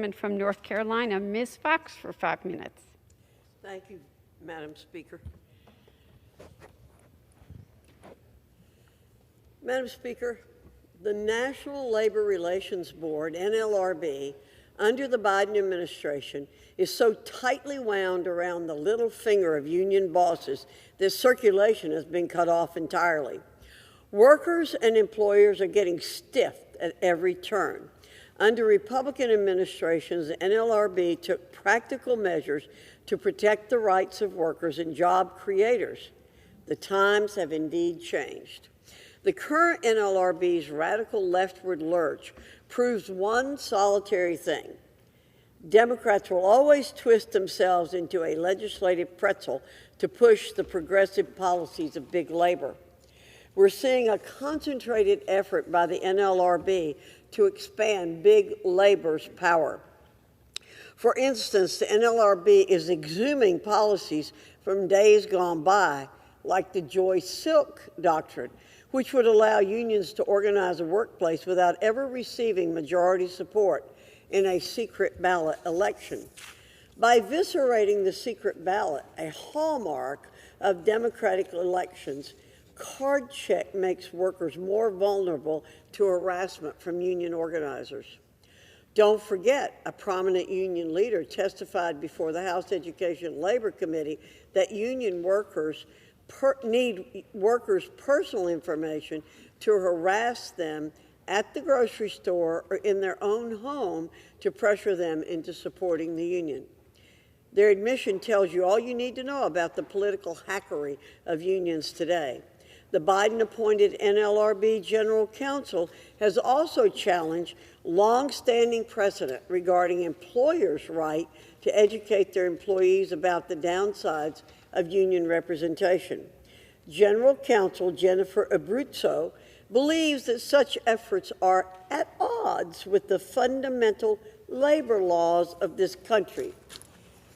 From North Carolina, Ms. Foxx for 5 minutes. Thank you, Madam Speaker. Madam Speaker, the National Labor Relations Board, NLRB, under the Biden administration, is so tightly wound around the little finger of union bosses that circulation has been cut off entirely. Workers and employers are getting stiffed at every turn. Under Republican administrations, the NLRB took practical measures to protect the rights of workers and job creators. The times have indeed changed. The current NLRB's radical leftward lurch proves one solitary thing. Democrats will always twist themselves into a legislative pretzel to push the progressive policies of big labor. We're seeing a concentrated effort by the NLRB to expand big labor's power. For instance, the NLRB is exhuming policies from days gone by, like the Joy Silk Doctrine, which would allow unions to organize a workplace without ever receiving majority support in a secret ballot election. By eviscerating the secret ballot, a hallmark of democratic elections, card check makes workers more vulnerable to harassment from union organizers. Don't forget, a prominent union leader testified before the House Education and Labor Committee that union workers need workers' personal information to harass them at the grocery store or in their own home to pressure them into supporting the union. Their admission tells you all you need to know about the political hackery of unions today. The Biden-appointed NLRB General Counsel has also challenged long-standing precedent regarding employers' right to educate their employees about the downsides of union representation. General Counsel Jennifer Abruzzo believes that such efforts are at odds with the fundamental labor laws of this country.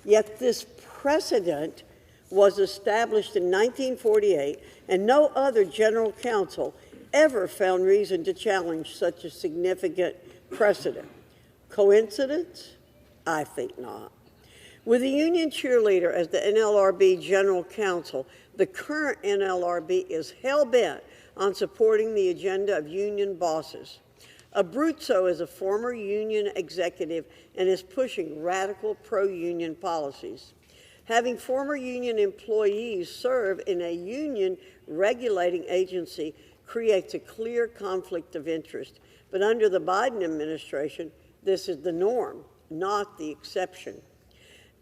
Yet this precedent was established in 1948, and no other general counsel ever found reason to challenge such a significant precedent. Coincidence? I think not. With the union cheerleader as the NLRB general counsel, the current NLRB is hell-bent on supporting the agenda of union bosses. Abruzzo is a former union executive and is pushing radical pro-union policies. Having former union employees serve in a union regulating agency creates a clear conflict of interest. But under the Biden administration, this is the norm, not the exception.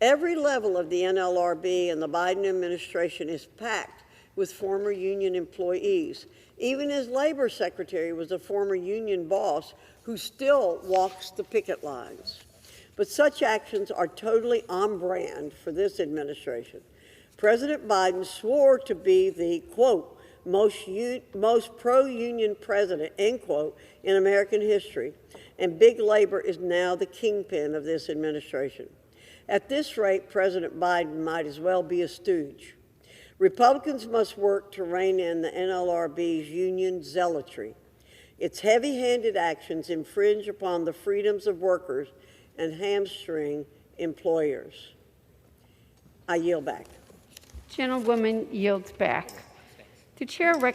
Every level of the NLRB and the Biden administration is packed with former union employees. Even his labor secretary was a former union boss who still walks the picket lines. But such actions are totally on brand for this administration. President Biden swore to be the, quote, most pro-union president, end quote, in American history, and big labor is now the kingpin of this administration. At this rate, President Biden might as well be a stooge. Republicans must work to rein in the NLRB's union zealotry. Its heavy-handed actions infringe upon the freedoms of workers and hamstring employers. I yield back. Gentlewoman yields back. The chair